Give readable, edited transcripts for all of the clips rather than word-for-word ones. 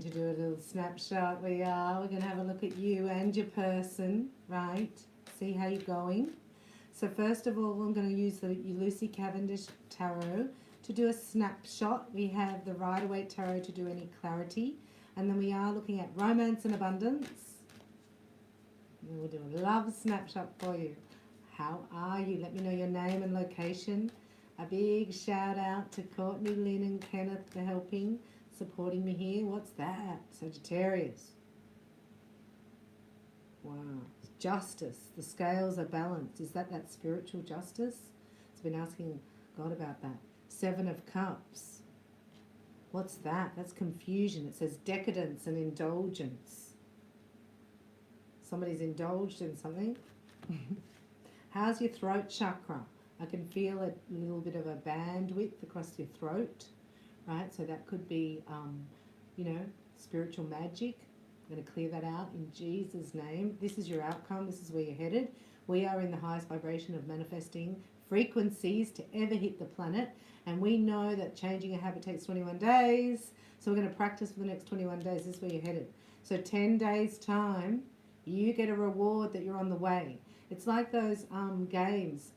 going to do a little snapshot. We are. We're going to have a look at you and your person, right? See how you're going. So first of all, I'm going to use the Lucy Cavendish Tarot to do a snapshot. We have the Rider-Waite Tarot to do any clarity. And then we are looking at romance and abundance. And we'll do a love snapshot for you. How are you? Let me know your name and location. A big shout out to Courtney, Lynn and Kenneth for helping, supporting me here. What's that? Sagittarius. Wow. Justice. The scales are balanced. Is that spiritual justice? I've been asking God about that. 7 of Cups. What's that? That's confusion. It says decadence and indulgence. Somebody's indulged in something. How's your throat chakra? I can feel a little bit of a bandwidth across your throat, right? So that could be, you know, spiritual magic. I'm going to clear that out in Jesus' name. This is your outcome. This is where you're headed. We are in the highest vibration of manifesting frequencies to ever hit the planet. And we know that changing a habit takes 21 days. So we're going to practice for the next 21 days. This is where you're headed. So 10 days' time, you get a reward that you're on the way. It's like those games.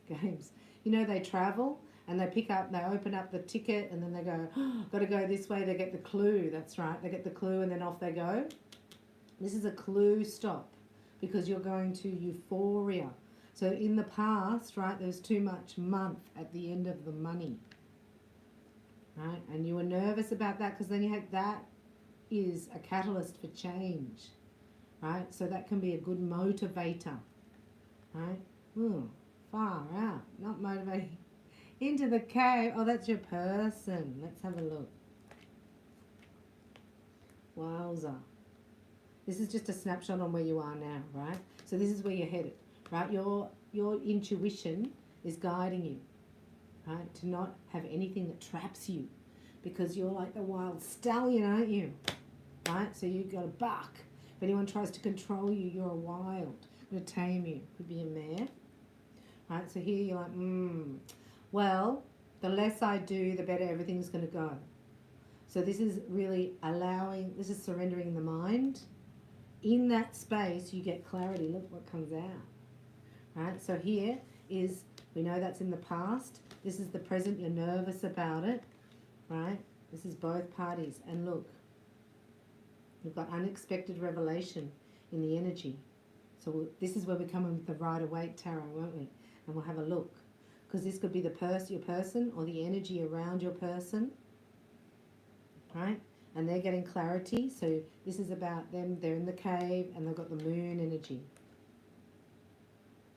You know, they travel and they pick up, they open up the ticket and then they go, oh, got to go this way. They get the clue. That's right. They get the clue and then off they go. This is a clue stop because you're going to euphoria. So in the past, right, there was too much month at the end of the money. Right? And you were nervous about that because then you had that is a catalyst for change. Right? So that can be a good motivator. Right? Ooh. Far out, not motivating. Into the cave. Oh, that's your person. Let's have a look. Wowza. This is just a snapshot on where you are now, right? So this is where you're headed, right? Your intuition is guiding you, right? To not have anything that traps you because you're like the wild stallion, aren't you? Right? So you've got a buck. If anyone tries to control you, you're a wild. I'm going to tame you. Could be a mare. Right, so here you're like, well, the less I do, the better everything's going to go. So this is really allowing, this is surrendering the mind. In that space, you get clarity. Look what comes out. Right, so here is, we know that's in the past. This is the present, you're nervous about it. Right, this is both parties. And look, we've got unexpected revelation in the energy. So this is where we're coming with the Rider-Waite Tarot, won't we? And we'll have a look. Because this could be your person or the energy around your person. Right? And they're getting clarity. So this is about them. They're in the cave and they've got the moon energy.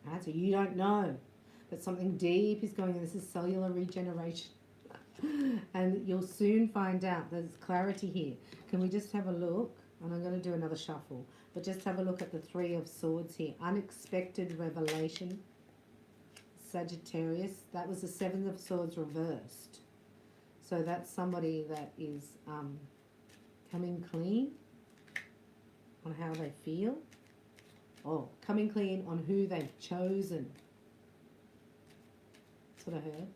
Right? So you don't know. But something deep is going on. This is cellular regeneration. And you'll soon find out. There's clarity here. Can we just have a look? And I'm going to do another shuffle. But just have a look at the 3 of Swords here. Unexpected revelation. Sagittarius. That was the 7 of Swords reversed. So that's somebody that is coming clean on how they feel. Oh, coming clean on who they've chosen. That's what I heard.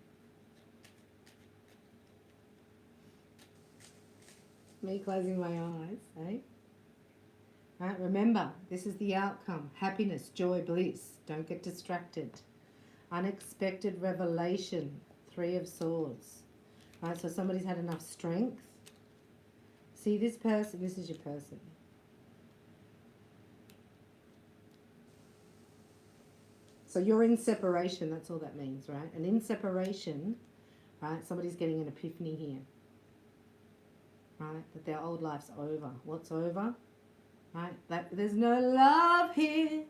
Me closing my eyes, eh? Right, remember, this is the outcome. Happiness, joy, bliss. Don't get distracted. Unexpected revelation. 3 of Swords. Right, so somebody's had enough strength. See this person, this is your person. So you're in separation, that's all that means, right? And in separation, right, somebody's getting an epiphany here. Right, that their old life's over. What's over? Right, that there's no love here.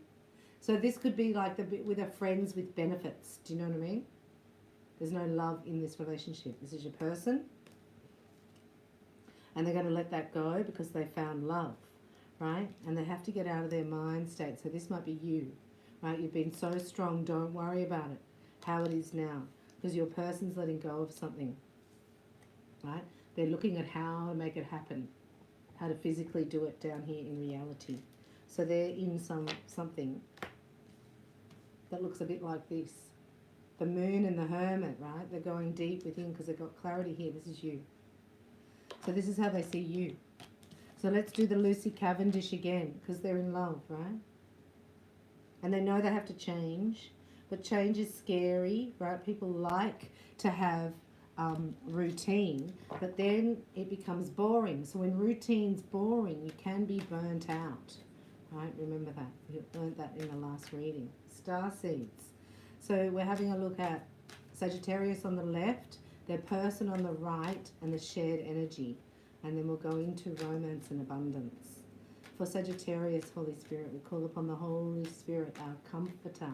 So this could be like the bit with a friends with benefits. Do you know what I mean? There's no love in this relationship. This is your person. And they're going to let that go because they found love. Right? And they have to get out of their mind state. So this might be you. Right? You've been so strong. Don't worry about it. How it is now. Because your person's letting go of something. Right? They're looking at how to make it happen. How to physically do it down here in reality. So they're in something that looks a bit like this. The moon and the hermit, right? They're going deep within because they've got clarity here. This is you. So this is how they see you. So let's do the Lucy Cavendish again, because they're in love, right? And they know they have to change, but change is scary, right? People like to have routine, but then it becomes boring. So when routine's boring, you can be burnt out, right? Remember that. You learned that in the last reading. Star seeds. So we're having a look at Sagittarius on the left, their person on the right, and the shared energy. And then we'll go into romance and abundance. For Sagittarius, Holy Spirit, we call upon the Holy Spirit, our comforter.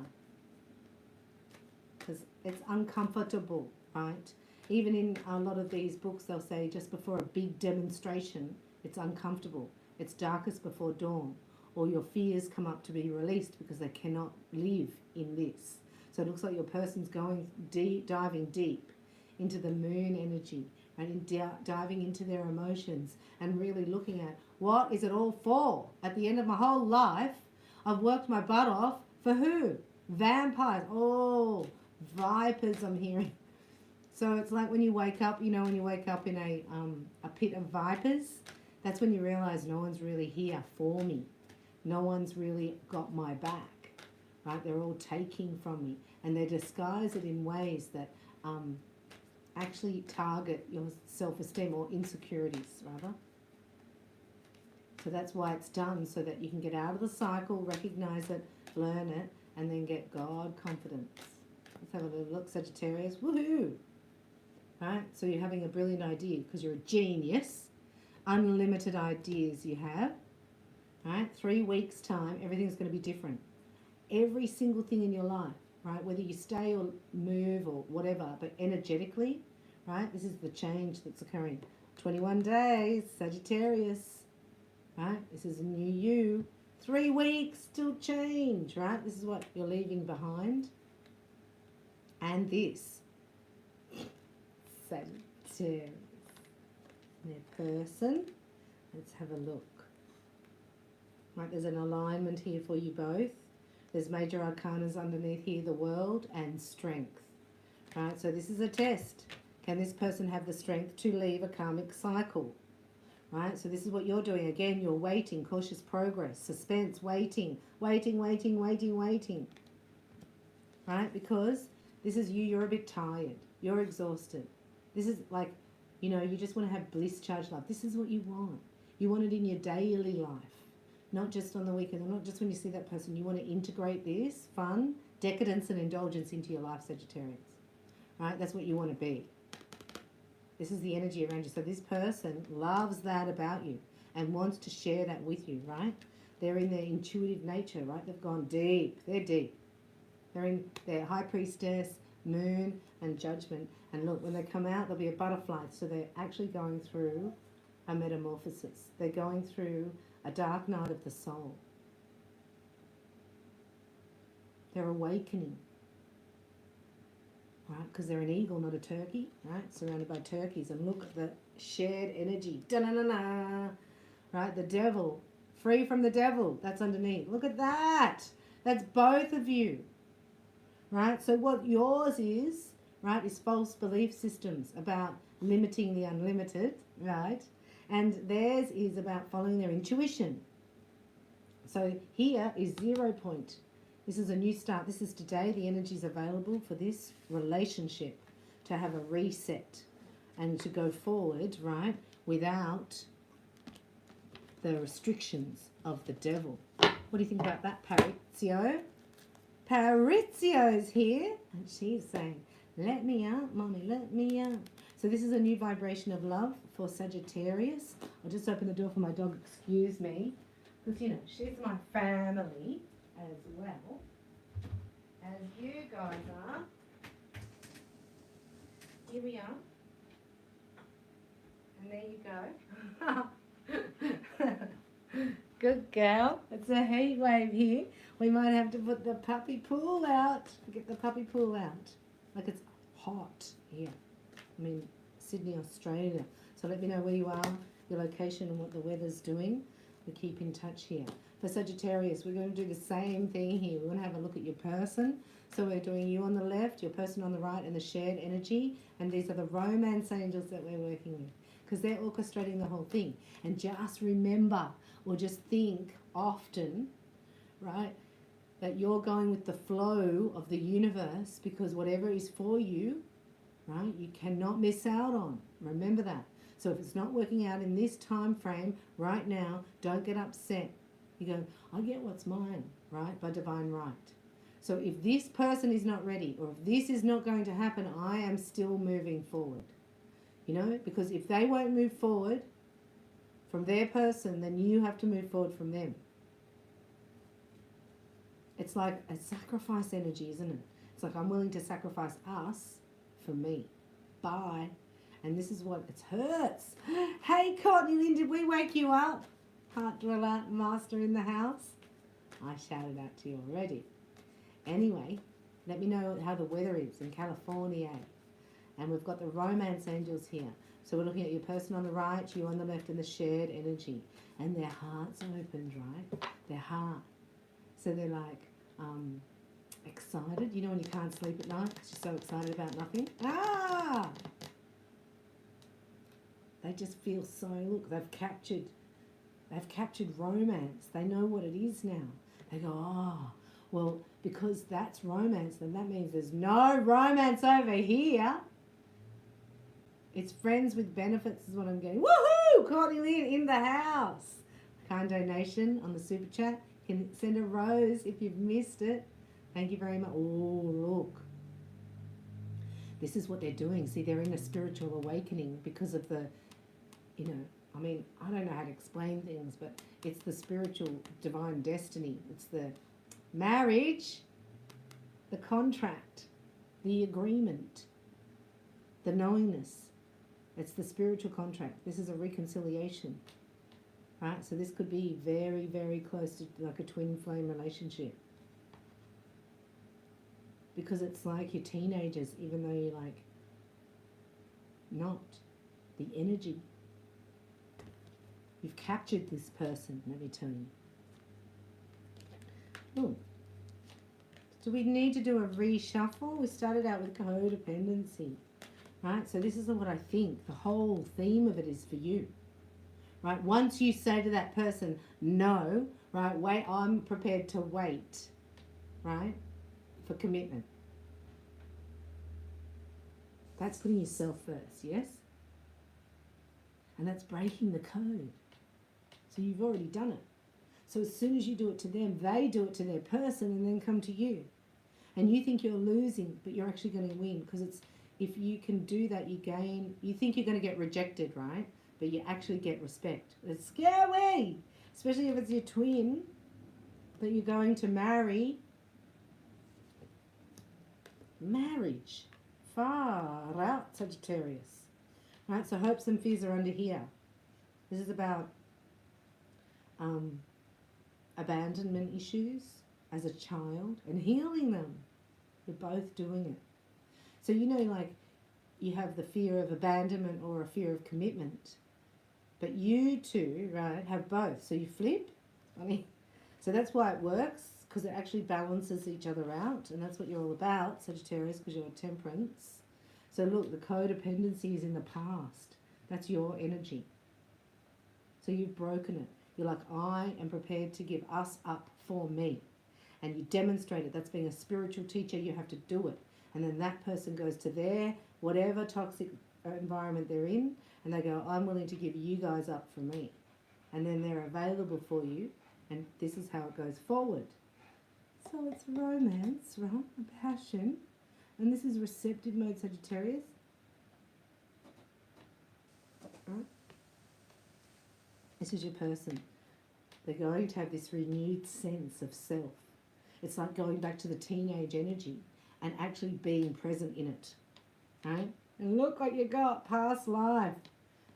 Because it's uncomfortable, right? Even in a lot of these books, they'll say just before a big demonstration, it's uncomfortable. It's darkest before dawn. Or your fears come up to be released because they cannot live in this. So it looks like your person's going deep, diving deep into the moon energy, right? And diving into their emotions and really looking at what is it all for? At the end of my whole life, I've worked my butt off for who? Vampires. Oh, vipers I'm hearing. So it's like when you wake up, you know, when you wake up in a pit of vipers, that's when you realize no one's really here for me. No one's really got my back, right? They're all taking from me, and they disguise it in ways that actually target your self-esteem or insecurities, rather. So that's why it's done, so that you can get out of the cycle, recognize it, learn it, and then get God confidence. Let's have a little look, Sagittarius. Woohoo! Right? So you're having a brilliant idea because you're a genius. Unlimited ideas you have. Right? 3 weeks' time, everything's going to be different. Every single thing in your life, right? Whether you stay or move or whatever, but energetically, right? This is the change that's occurring. 21 days, Sagittarius, right? This is a new you. 3 weeks, still change, right? This is what you're leaving behind. And this, Sagittarius, their person. Let's have a look. Right, there's an alignment here for you both. There's major arcanas underneath here, the world and strength. Right, so this is a test. Can this person have the strength to leave a karmic cycle? Right, so this is what you're doing. Again, you're waiting, cautious progress, suspense, waiting, waiting, waiting, waiting, waiting. Right, because this is you, you're a bit tired. You're exhausted. This is like, you know, you just want to have bliss, charged love. This is what you want. You want it in your daily life. Not just on the weekend, or not just when you see that person. You want to integrate this fun, decadence and indulgence into your life, Sagittarius. Right? That's what you want to be. This is the energy around you. So this person loves that about you and wants to share that with you, right? They're in their intuitive nature, right? They've gone deep. They're deep. They're in their high priestess, moon and judgment. And look, when they come out, they'll be a butterfly. So they're actually going through a metamorphosis. They're going through a dark night of the soul. They're awakening, right? Because they're an eagle, not a turkey, right? Surrounded by turkeys. And look at the shared energy. Da-na-na-na. Right? The devil. Free from the devil. That's underneath. Look at that. That's both of you. Right? So what yours is, right, is false belief systems about limiting the unlimited, right? And theirs is about following their intuition. So here is 0 point. This is a new start. This is today. The energy is available for this relationship to have a reset and to go forward, right, without the restrictions of the devil. What do you think about that, Parizio? Parizio's here, and she's saying, let me out, mommy, let me out. So this is a new vibration of love for Sagittarius. I'll just open the door for my dog, excuse me. Because, you know, she's my family as well as you guys are. Here we are. And there you go. Good girl. It's a heat wave here. We might have to put the puppy pool out. Get the puppy pool out. Like it's hot here. I mean, Sydney, Australia. So let me know where you are, your location and what the weather's doing. We keep in touch here. For Sagittarius, we're going to do the same thing here. We're going to have a look at your person. So we're doing you on the left, your person on the right, and the shared energy. And these are the romance angels that we're working with. because they're orchestrating the whole thing. And just remember, or just think often, right, that you're going with the flow of the universe, because whatever is for you, right, you cannot miss out on. Remember that. So if it's not working out in this time frame right now, don't get upset. You go, I get what's mine, right, by divine right. So if this person is not ready, or if this is not going to happen, I am still moving forward. You know, because if they won't move forward from their person, then you have to move forward from them. It's like a sacrifice energy, isn't it? It's like, I'm willing to sacrifice us for me. Bye. And this is what it hurts. Hey, Courtney Lynn, did we wake you up? Heart dweller, master in the house. I shouted out to you already. Anyway, let me know how the weather is in California. And we've got the romance angels here. So we're looking at your person on the right, you on the left, and the shared energy. And their hearts opened, right? Their heart. So they're like excited. You know when you can't sleep at night because you're so excited about nothing? Ah! They just feel so, look, they've captured romance. They know what it is now. They go, oh, well, because that's romance, then that means there's no romance over here. It's friends with benefits is what I'm getting. Woohoo! Courtney Lynn in the house. Kind donation on the super chat. You can send a rose if you've missed it. Thank you very much. Oh, look. This is what they're doing. See, they're in a spiritual awakening because of the, you know, I mean, I don't know how to explain things, but it's the spiritual divine destiny. It's the marriage, the contract, the agreement, the knowingness. It's the spiritual contract. This is a reconciliation, right? So this could be very, very close to like a twin flame relationship. Because it's like you're teenagers, even though you're like not. The energy. You've captured this person, let me tell you. Oh. Do we need to do a reshuffle? We started out with codependency, right? So this is what I think. The whole theme of it is for you, right? Once you say to that person, no, right, wait, I'm prepared to wait, right, for commitment. That's putting yourself first, yes? And that's breaking the code. So you've already done it. So as soon as you do it to them, they do it to their person and then come to you. And you think you're losing, but you're actually going to win, because it's, if you can do that, you gain, you think you're going to get rejected, right? But you actually get respect. It's scary, especially if it's your twin that you're going to marry. Marriage. Far out, Sagittarius. Right, so hopes and fears are under here. This is about abandonment issues as a child and healing them. You're both doing it. So you know, like, you have the fear of abandonment or a fear of commitment, but you two, right, have both. So you flip. I mean, so that's why it works, because it actually balances each other out, and that's what you're all about, Sagittarius, because you're temperance. So look, the codependency is in the past. That's your energy. So you've broken it. You're like, I am prepared to give us up for me. And you demonstrate it. That's being a spiritual teacher. You have to do it. And then that person goes to their whatever toxic environment they're in, and they go, I'm willing to give you guys up for me. And then they're available for you, and this is how it goes forward. So it's romance, right? Passion. And this is receptive mode, Sagittarius. Right? This is your person. They're going to have this renewed sense of self. It's like going back to the teenage energy and actually being present in it. Right? And look what you got, past life.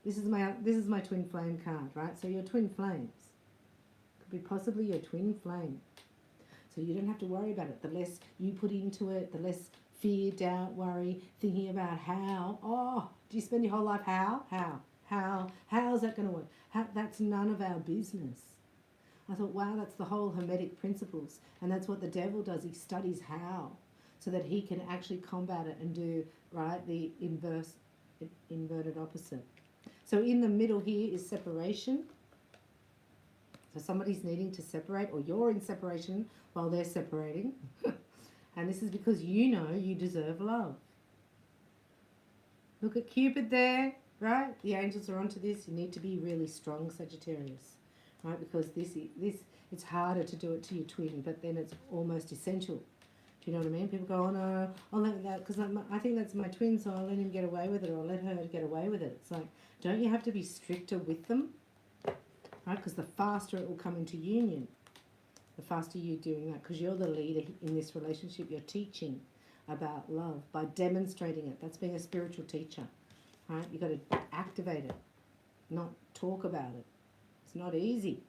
This is my twin flame card, right? So your twin flames. Could be possibly your twin flame. So you don't have to worry about it. The less you put into it, the less fear, doubt, worry, thinking about how. Oh, do you spend your whole life how? How's that going to work? That's none of our business. I thought, wow, that's the whole Hermetic principles. And that's what the devil does. He studies how, so that he can actually combat it and do, right, the inverted opposite. So in the middle here is separation. So somebody's needing to separate, or you're in separation while they're separating. And this is because you know you deserve love. Look at Cupid there, right? The angels are onto this. You need to be really strong, Sagittarius, right? Because this it's harder to do it to your twin, but then it's almost essential. Do you know what I mean? People go, oh no, I'll let that, because I think that's my twin, so I'll let him get away with it, or I'll let her get away with it. It's like, don't you have to be stricter with them? Right? Because the faster it will come into union, the faster you're doing that, because you're the leader in this relationship. You're teaching about love by demonstrating it. That's being a spiritual teacher, right? You've got to activate it, not talk about it. It's not easy.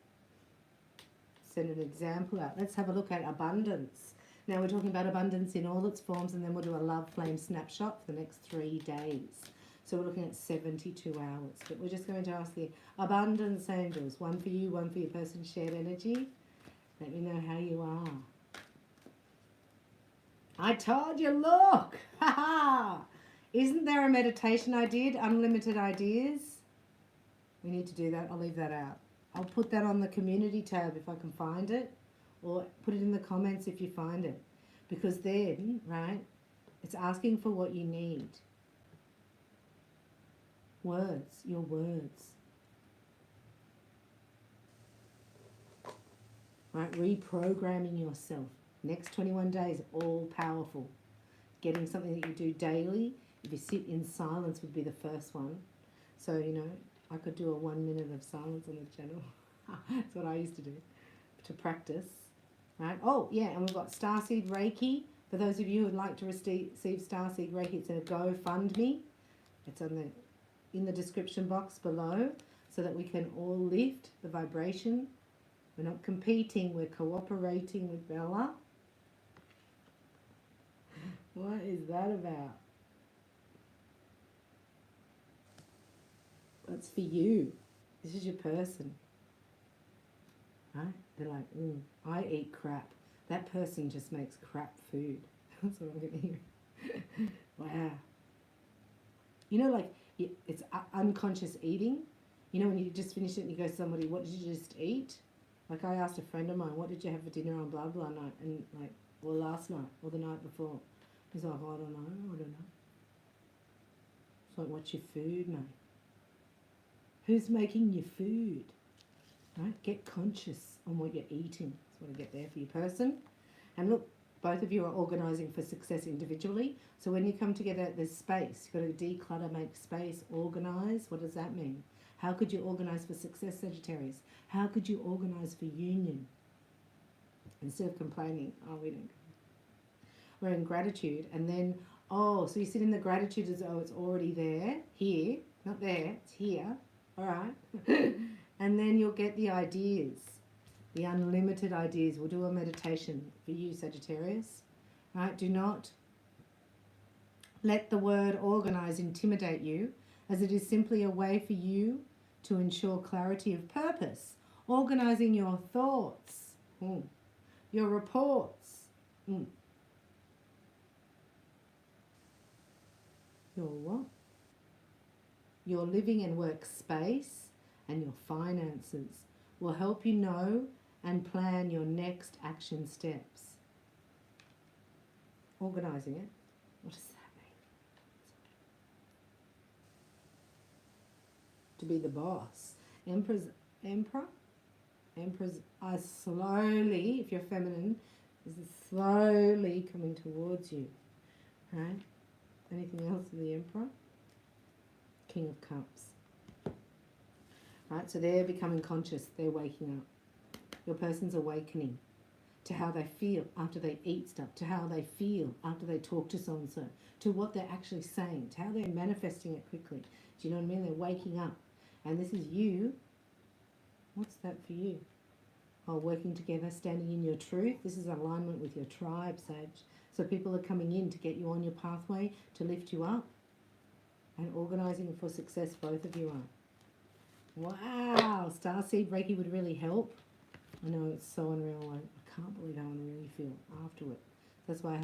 Send an example out. Let's have a look at abundance. Now we're talking about abundance in all its forms, and then we'll do a love flame snapshot for the next 3 days. So we're looking at 72 hours. But we're just going to ask the abundance angels, one for you, one for your person, shared energy. Let me know how you are. I told you, look! Ha ha! Isn't there a meditation I did? Unlimited ideas? We need to do that. I'll leave that out. I'll put that on the community tab if I can find it. Or put it in the comments if you find it. Because then, right, it's asking for what you need. Words, your words. Right, reprogramming yourself. Next 21 days, all powerful. Getting something that you do daily. If you sit in silence would be the first one. So, you know, I could do a 1 minute of silence on the channel. That's what I used to do to practice. Right. Oh, yeah, and we've got Starseed Reiki. For those of you who would like to receive Starseed Reiki, it's a GoFundMe. It's in the description box below, so that we can all lift the vibration. We're not competing, we're cooperating with Bella. What is that about? That's for you. This is your person. Right? They're like, I eat crap. That person just makes crap food. That's what I'm going to hear. Wow. You know, like, it's unconscious eating. You know, when you just finish it and you go to somebody, what did you just eat? Like, I asked a friend of mine, what did you have for dinner on blah, blah night? And, like, or last night, or the night before. He's like, I don't know. It's like, what's your food, mate? Who's making your food? Right? Get conscious on what you're eating. That's what I get there for your person. And look, both of you are organising for success individually. So when you come together, there's space. You've got to declutter, make space, organise. What does that mean? How could you organise for success, Sagittarius? How could you organise for union? Instead of complaining, oh, we don't. We're in gratitude. And then, oh, so you sit in the gratitude as though it's already there. Here. Not there. It's here. All right. And then you'll get the ideas, the unlimited ideas. We'll do a meditation for you, Sagittarius. Right? Do not let the word organise intimidate you, as it is simply a way for you to ensure clarity of purpose. Organising your thoughts, your reports, your what? Your living and work space and your finances will help you know and plan your next action steps. Organising it. What does that mean? To be the boss. Emperors are slowly, if you're feminine, is slowly coming towards you. Right? Anything else with the Emperor? King of Cups. Right, so they're becoming conscious, they're waking up. Your person's awakening to how they feel after they eat stuff, to how they feel after they talk to so-and-so, to what they're actually saying, to how they're manifesting it quickly. Do you know what I mean? They're waking up. And this is you. What's that for you? Oh, working together, standing in your truth. This is alignment with your tribe, Sage. So people are coming in to get you on your pathway, to lift you up. And organising for success, both of you are. Wow, Starseed Reiki would really help. I know it's so unreal. I can't believe how unreal you feel afterward. That's why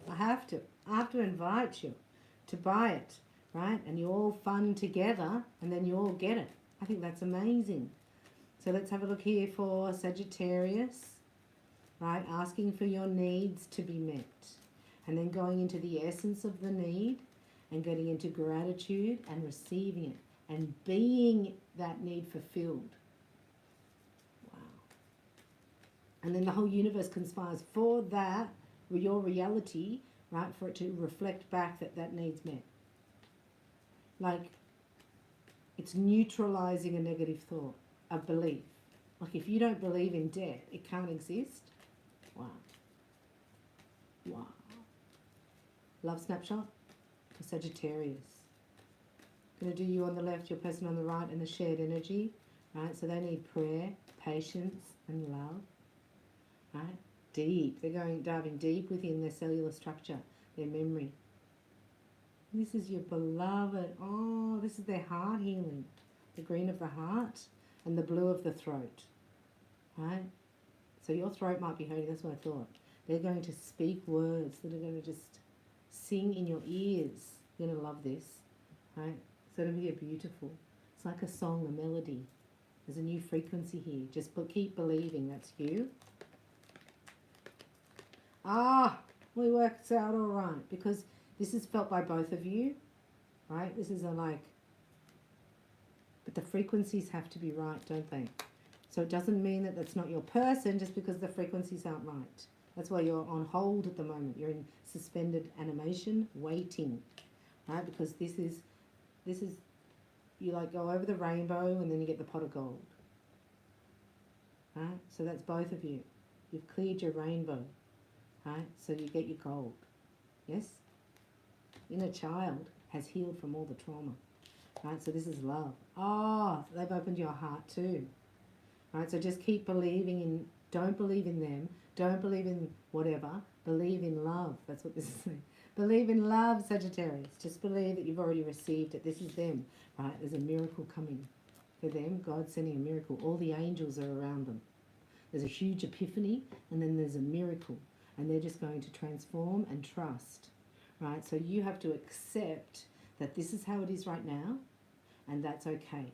I have to invite you to buy it. right? And you all fund together and then you all get it. I think that's amazing. So let's have a look here for Sagittarius, right? Asking for your needs to be met. And then going into the essence of the need and getting into gratitude and receiving it and being that need fulfilled. Wow. And then the whole universe conspires for that, your reality, right, for it to reflect back that that need's met. Like, it's neutralizing a negative thought, a belief. Like, if you don't believe in death, it can't exist. Wow. Wow. Love snapshot for Sagittarius. Going to do you on the left, your person on the right, and the shared energy, right? So they need prayer, patience, and love, right? Deep. They're diving deep within their cellular structure, their memory. This is your beloved. Oh, this is their heart healing. The green of the heart and the blue of the throat, right? So your throat might be hurting. That's what I thought. They're going to speak words that are going to just sing in your ears. You're going to love this, right? It's going to be beautiful. It's like a song, a melody. There's a new frequency here. Just keep believing that's you. We worked out all right because this is felt by both of you, right? This is but the frequencies have to be right, don't they? So it doesn't mean that that's not your person just because the frequencies aren't right. That's why you're on hold at the moment. You're in suspended animation, waiting, right? Because this is, you like go over the rainbow and then you get the pot of gold, right? So that's both of you. You've cleared your rainbow, right? So you get your gold, yes? Inner child has healed from all the trauma, right? So this is love. Oh, they've opened your heart too, right? So just keep believing in, don't believe in them, don't believe in whatever, believe in love. That's what this is saying. Believe in love, Sagittarius. Just believe that you've already received it. This is them, right? There's a miracle coming for them. God's sending a miracle. All the angels are around them. There's a huge epiphany and then there's a miracle. And they're just going to transform and trust, right? So you have to accept that this is how it is right now and that's okay.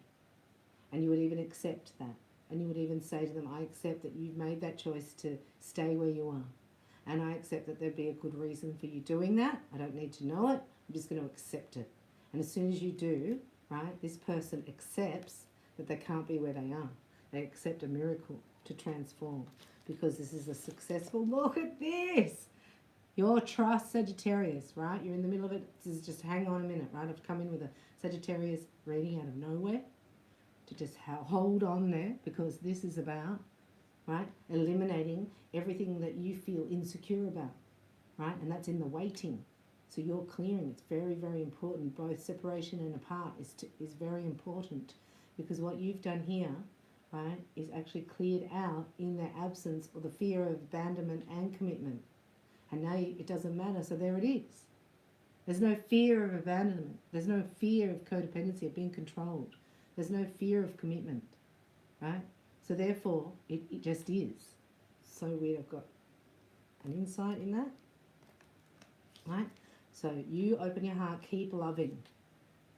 And you would even accept that. And you would even say to them, I accept that you've made that choice to stay where you are. And I accept that there'd be a good reason for you doing that. I don't need to know it. I'm just going to accept it. And as soon as you do, right, this person accepts that they can't be where they are. They accept a miracle to transform because this is a successful, look at this. Your trust, Sagittarius, right? You're in the middle of it. This is just hang on a minute, right? I've come in with a Sagittarius reading out of nowhere to just hold on there because this is about, right, eliminating everything that you feel insecure about, right? And that's in the waiting. So you're clearing. It's very, very important. Both separation and apart is very important because what you've done here, right, is actually cleared out in the absence or the fear of abandonment and commitment. And now it doesn't matter. So there it is. There's no fear of abandonment. There's no fear of codependency, of being controlled. There's no fear of commitment, right? So therefore, it just is. So weird. I've got an insight in that, right? So you open your heart, keep loving,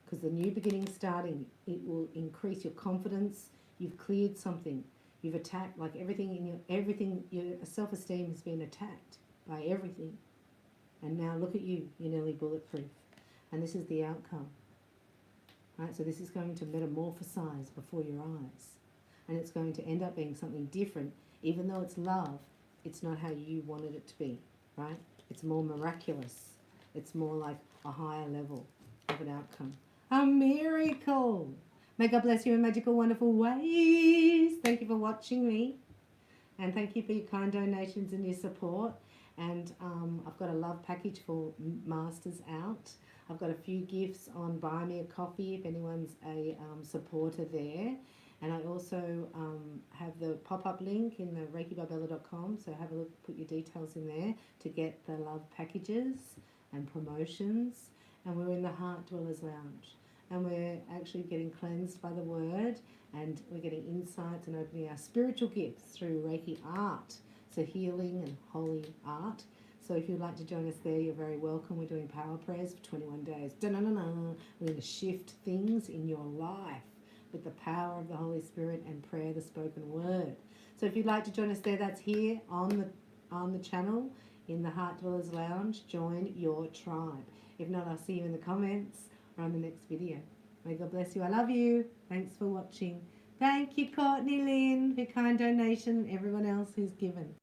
because the new beginning starting, it will increase your confidence. You've cleared something. You've attacked, like everything in your self-esteem has been attacked by everything. And now look at you, you're nearly bulletproof. And this is the outcome. Right, so this is going to metamorphosize before your eyes. And it's going to end up being something different. Even though it's love, it's not how you wanted it to be, right? It's more miraculous. It's more like a higher level of an outcome. A miracle! May God bless you in magical, wonderful ways. Thank you for watching me. And thank you for your kind donations and your support. And I've got a love package for Masters out. I've got a few gifts on Buy Me a Coffee if anyone's a supporter there. And I also have the pop-up link in the REIKIBarbella.com. So have a look, put your details in there to get the love packages and promotions. And we're in the Heart Dwellers Lounge. And we're actually getting cleansed by the word. And we're getting insights and opening our spiritual gifts through Reiki art. So healing and holy art. So if you'd like to join us there, you're very welcome. We're doing power prayers for 21 days. Da-na-na-na. We're going to shift things in your life with the power of the Holy Spirit and prayer, the spoken word. So if you'd like to join us there, that's here on the channel in the Heart Dwellers Lounge. Join your tribe. If not, I'll see you in the comments or on the next video. May God bless you. I love you. Thanks for watching. Thank you, Courtney Lynn, for your kind donation, and everyone else who's given.